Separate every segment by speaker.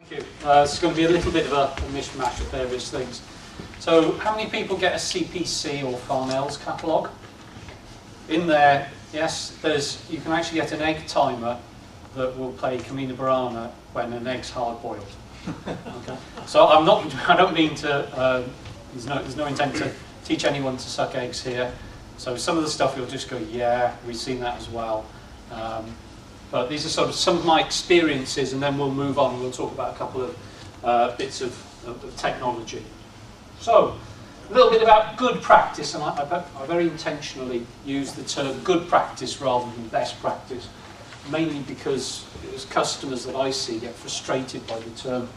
Speaker 1: Thank you. It's going to be a little bit of a mishmash of various things. So, how many people get a CPC or Farnell's catalogue? In there, yes, you can actually get an egg timer that will play Camina Burana when an egg's hard boiled. Okay. So I don't mean to. There's no intent to teach anyone to suck eggs here. So some of the stuff you'll just go, yeah, we've seen that as well. But these are sort of some of my experiences, and then we'll move on. We'll talk about a couple of bits of technology. So, a little bit about good practice, and I very intentionally use the term good practice rather than best practice, mainly because as customers that I see get frustrated by the term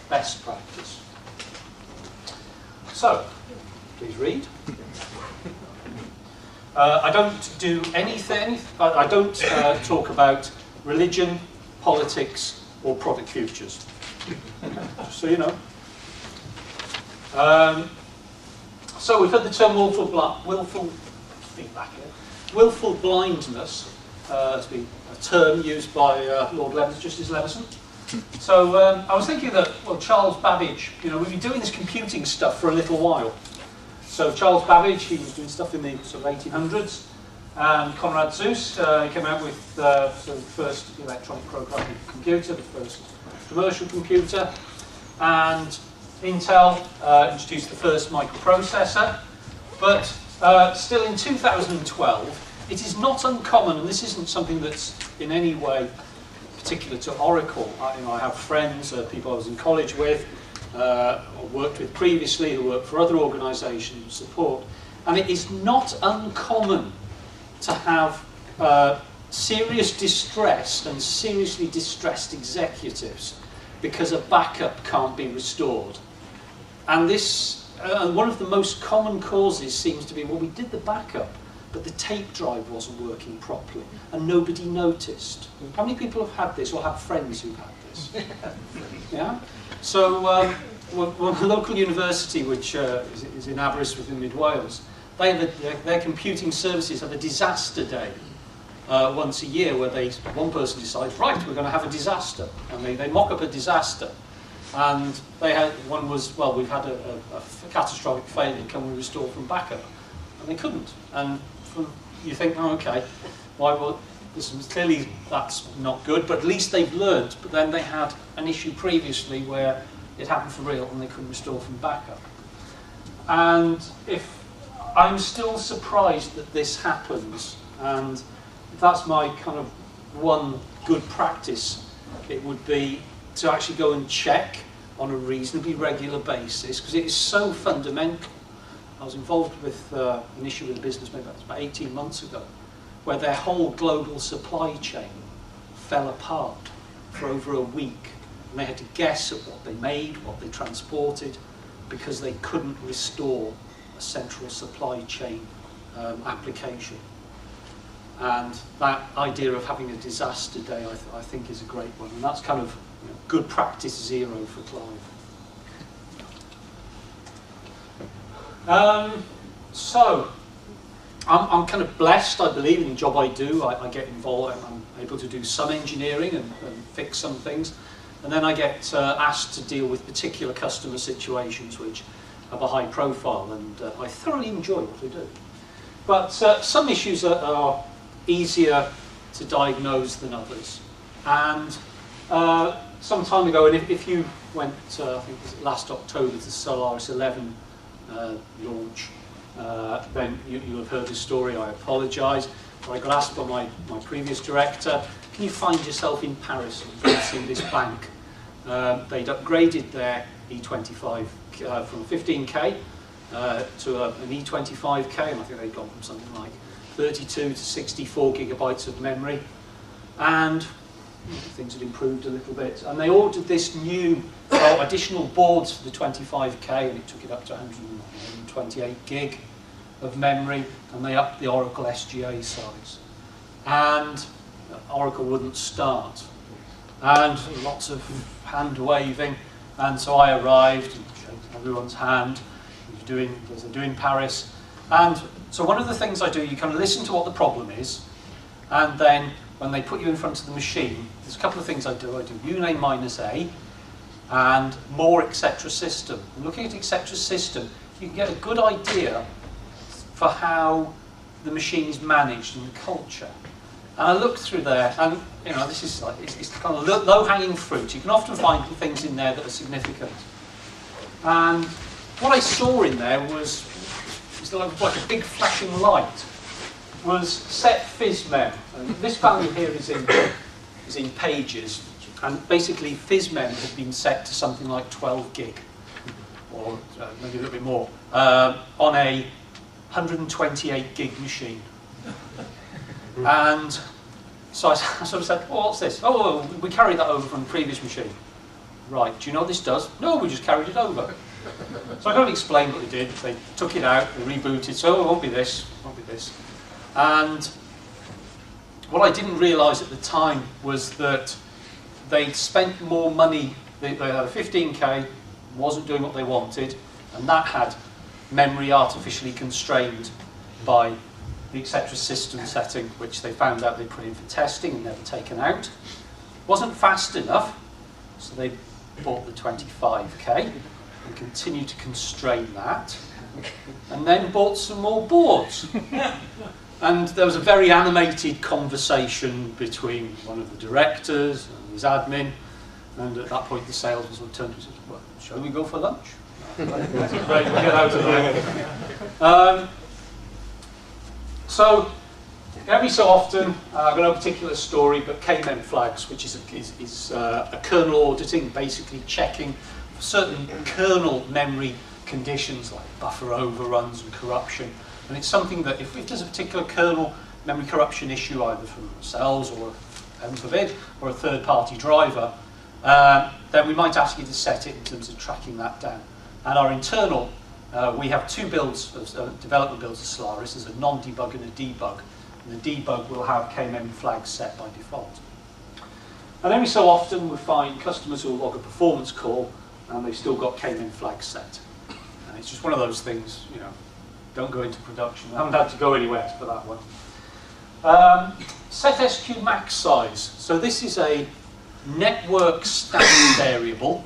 Speaker 1: best practice. So, please read. I don't do anything, I don't talk about religion, politics, or product futures. Just so you know. So we've heard the term willful blindness. It's been a term used by Justice Leveson. So I was thinking that, well, Charles Babbage, we've been doing this computing stuff for a little while. So Charles Babbage, he was doing stuff in the sort of 1800s, and Conrad Zuse came out with the first electronic programming computer, the first commercial computer, and Intel introduced the first microprocessor. But still in 2012, it is not uncommon, and this isn't something that's in any way particular to Oracle. I have friends, people I was in college with, or worked with previously, who work for other organisations and support, and it is not uncommon to have serious distress and seriously distressed executives because a backup can't be restored. And this, one of the most common causes seems to be, well, we did the backup, but the tape drive wasn't working properly, and nobody noticed. How many people have had this, or have friends who've had this? Yeah? So, a local university, which is in Aberystwyth in mid-Wales, their computing services have a disaster day once a year, where one person decides, right, we're going to have a disaster, and they mock up a disaster. And they had we've had a catastrophic failure. Can we restore from backup? And they couldn't. And you think, oh, okay, clearly that's not good. But at least they've learned. But then they had an issue previously where it happened for real, and they couldn't restore from backup. And if I'm still surprised that this happens, and that's my kind of one good practice, it would be to actually go and check on a reasonably regular basis, because it is so fundamental. I was involved with an issue with a business maybe about 18 months ago, where their whole global supply chain fell apart for over a week, and they had to guess at what they made, what they transported, because they couldn't restore a central supply chain application. And that idea of having a disaster day, I think, is a great one, and that's kind of good practice zero for Clive. So, I'm kind of blessed, I believe, in the job I do. I get involved, I'm able to do some engineering and fix some things. And then I get asked to deal with particular customer situations which have a high profile, and I thoroughly enjoy what I do. But some issues are easier to diagnose than others. And some time ago, and if you went, I think it was last October, to Solaris 11 launch, then you'll have heard this story. I apologise. I got asked by my previous director, can you find yourself in Paris in this bank? They'd upgraded their E25 from 15K to an E25K, and I think they'd gone from something like 32 to 64 gigabytes of memory, and things had improved a little bit, and they ordered this new additional boards for the 25K, and it took it up to 128 gig of memory, and they upped the Oracle SGA size, and Oracle wouldn't start, and lots of hand waving, and so I arrived and shook everyone's hand, as I do in Paris. And so one of the things I do, you kind of listen to what the problem is, and then when they put you in front of the machine, there's a couple of things I do. I do UNA minus A and more etc. system. And looking at etc. system, you can get a good idea for how the machine is managed and the culture. And I looked through there, and this is like it's kind of low-hanging fruit. You can often find things in there that are significant. And what I saw in there was like a big flashing light. Was set FISMEM. And this value here is in pages, and basically FISMEM had been set to something like 12 gig, or maybe a little bit more, on a 128 gig machine. And so I sort of said, well, what's this? Oh, well, we carried that over from the previous machine. Right, do you know what this does? No, we just carried it over. So I kind of explained what they did. They took it out, they rebooted, so it won't be this, won't be this. And what I didn't realise at the time was that they'd spent more money. They had a 15K, wasn't doing what they wanted, and that had memory artificially constrained by the etc. system setting, which they found out they put in for testing and never taken out. Wasn't fast enough, so they bought the 25K and continued to constrain that, and then bought some more boards. And there was a very animated conversation between one of the directors and his admin, and at that point the salesman sort of turned to me and said, well, shall we go for lunch? Great, we'll get out of there. So, every so often, I've got no particular story, but KMEM flags, which is a kernel auditing, basically checking for certain kernel memory conditions like buffer overruns and corruption. And it's something that if there's a particular kernel memory corruption issue, either from ourselves or, heaven forbid, or a third-party driver, then we might ask you to set it in terms of tracking that down. And our internal, we have two builds, development builds of Solaris. There's a non-debug and a debug. And the debug will have KMEM flags set by default. And every so often we find customers who will log a performance call and they've still got KMEM flags set. And it's just one of those things, don't go into production. I haven't had to go anywhere for that one. Set SQ max size. So this is a network static variable,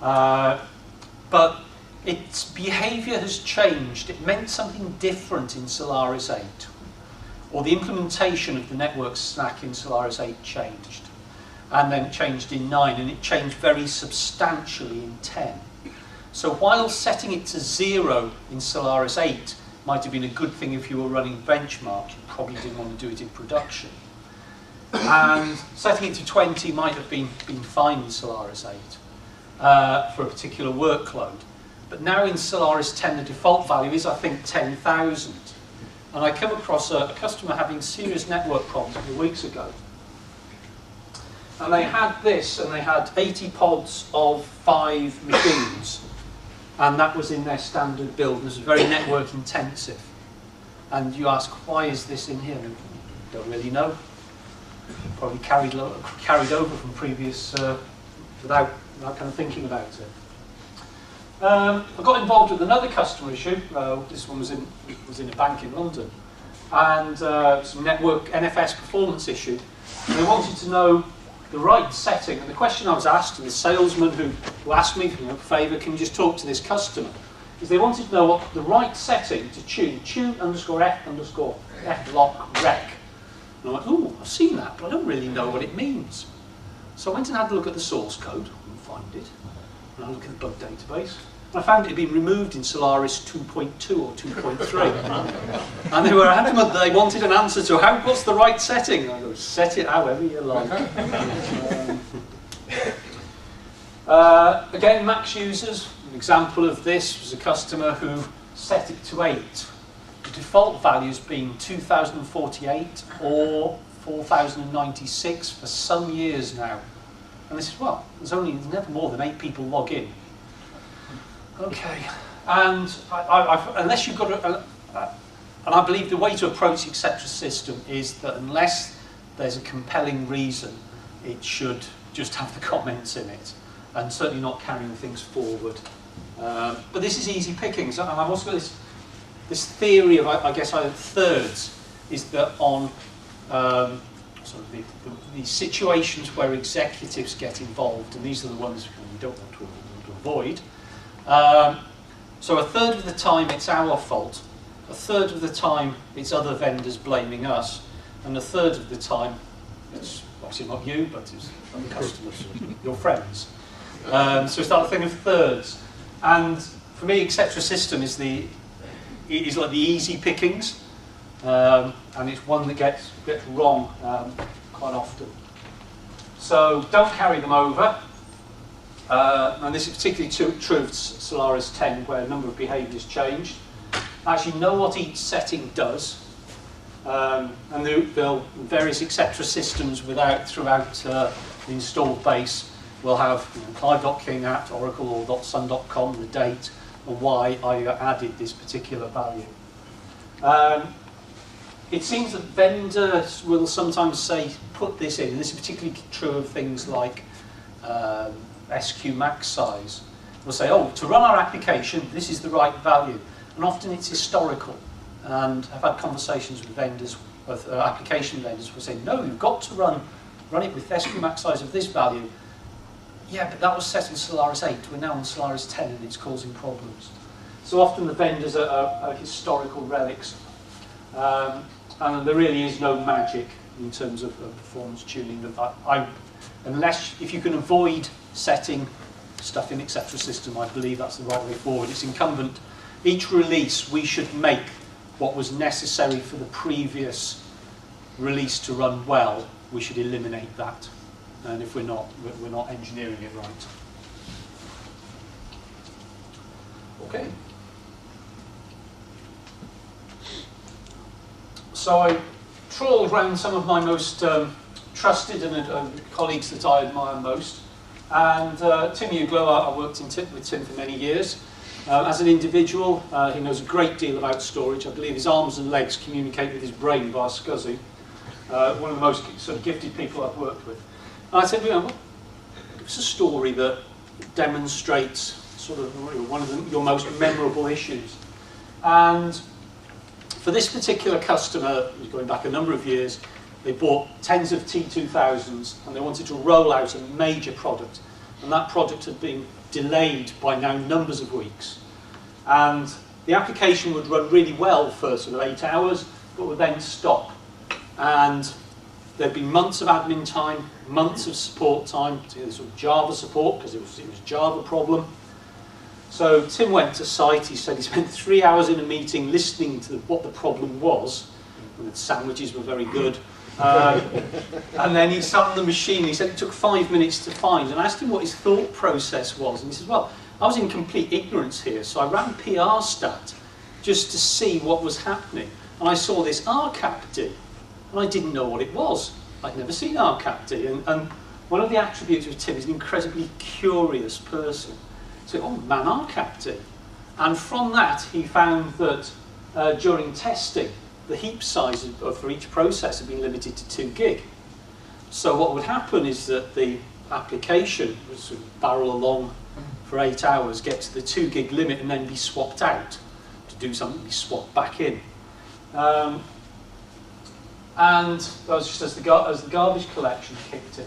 Speaker 1: but its behavior has changed. It meant something different in Solaris 8. Or the implementation of the network stack in Solaris 8 changed. And then it changed in 9, and it changed very substantially in 10. So while setting it to 0 in Solaris 8 might have been a good thing if you were running benchmark, you probably didn't want to do it in production. And setting it to 20 might have been fine in Solaris 8 for a particular workload. But now in Solaris 10, the default value is, I think, 10,000. And I came across a customer having serious network problems a few weeks ago. And they had this, and they had 80 pods of 5 machines. And that was in their standard build. It was very network intensive. And you ask, why is this in here? And don't really know. Probably carried over from previous, without kind of thinking about it. I got involved with another customer issue. This one was in a bank in London. And some network NFS performance issue. And they wanted to know the right setting. And the question I was asked, and the salesman who asked me, favour, can you just talk to this customer? Is they wanted to know what the right setting to tune _F lock rec. And I went, oh, I've seen that, but I don't really know what it means. So I went and had a look at the source code, couldn't find it. And I looked at the bug database. And I found it had been removed in Solaris 2.2 or 2.3. And they were adamant that they wanted an answer to what's the right setting. And I go, set it however you like. Again, max users. An example of this was a customer who set it to 8. The default values being 2048 or 4096 for some years now. And they said, well, there's never more than 8 people log in. Okay, and unless you've got and I believe the way to approach the etc. system is that unless there's a compelling reason, it should just have the comments in it, and certainly not carrying things forward. But this is easy pickings, and I've also got this theory of, I guess, thirds, is that on sort of the situations where executives get involved, and these are the ones we don't want to avoid. So a third of the time it's our fault, a third of the time it's other vendors blaming us, and a third of the time it's obviously not you, but it's other customers, your friends. So start thinking of thirds. And for me, etc. system is like the easy pickings, and it's one that gets wrong quite often. So don't carry them over. And this is particularly true of Solaris 10, where a number of behaviours changed. Actually know what each setting does, and they'll various etc. systems throughout the installed base will have Clive.King at Oracle or .sun.com, the date, and why I added this particular value. It seems that vendors will sometimes say, put this in, and this is particularly true of things like SQ max size. We'll say, oh, to run our application, this is the right value. And often it's historical. And I've had conversations with vendors, with application vendors, who say, no, you've got to run it with SQ max size of this value. Yeah, but that was set on Solaris 8. We're now on Solaris 10 and it's causing problems. So often the vendors are historical relics. And there really is no magic in terms of performance tuning. Unless, if you can avoid setting stuff in etc. system, I believe that's the right way forward. It's incumbent, each release we should make what was necessary for the previous release to run well. We should eliminate that. And if we're not engineering it right. Okay. So I trawled around some of my most trusted and colleagues that I admire most. And Tim Uglow, I worked with Tim for many years. As an individual, he knows a great deal about storage. I believe his arms and legs communicate with his brain via SCSI. One of the most sort of gifted people I've worked with. And I said, give us a story that demonstrates sort of one of your most memorable issues. And for this particular customer, who's going back a number of years, they bought tens of T2000s and they wanted to roll out a major product. And that product had been delayed by now numbers of weeks. And the application would run really well for sort of 8 hours, but would then stop. And there'd be months of admin time, months of support time, particularly sort of Java support, because it was a Java problem. So Tim went to site. He said he spent 3 hours in a meeting listening to what the problem was. And the sandwiches were very good. And then he sat on the machine. He said it took 5 minutes to find. And I asked him what his thought process was. And he said, well, I was in complete ignorance here. So I ran PR stat just to see what was happening. And I saw this RCAPD. And I didn't know what it was. I'd never seen RCAPD. And one of the attributes of Tim is an incredibly curious person. So, oh man, RCAPD. And from that, he found that during testing, the heap size for each process had been limited to 2 gig. So what would happen is that the application would sort of barrel along for 8 hours, get to the 2 gig limit, and then be swapped out to do something, be swapped back in. And that was just as the garbage collection kicked in.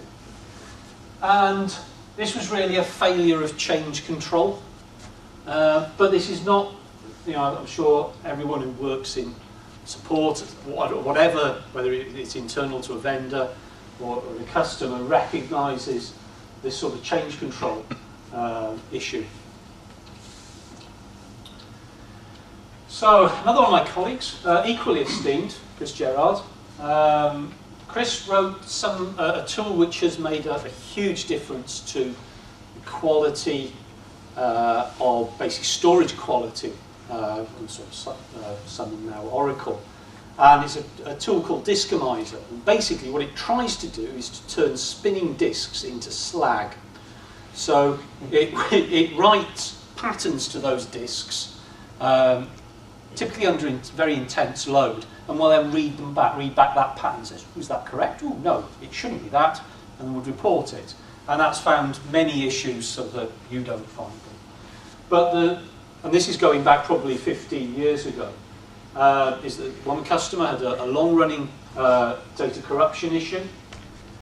Speaker 1: And this was really a failure of change control. But this is not, I'm sure everyone who works in support, whatever, whether it's internal to a vendor or a customer, recognises this sort of change control issue. So another one of my colleagues, equally esteemed, Chris Gerard. Chris wrote a tool which has made a huge difference to the quality of basic storage quality on sort of Sun and now Oracle. And it's a tool called Diskomizer. And basically what it tries to do is to turn spinning disks into slag. So it writes patterns to those disks, typically under very intense load, and will then read back that pattern and says, is that correct? Oh, no, it shouldn't be that, and then would report it. And that's found many issues so that you don't find them. But and this is going back probably 15 years ago, is that one customer had a long-running data corruption issue.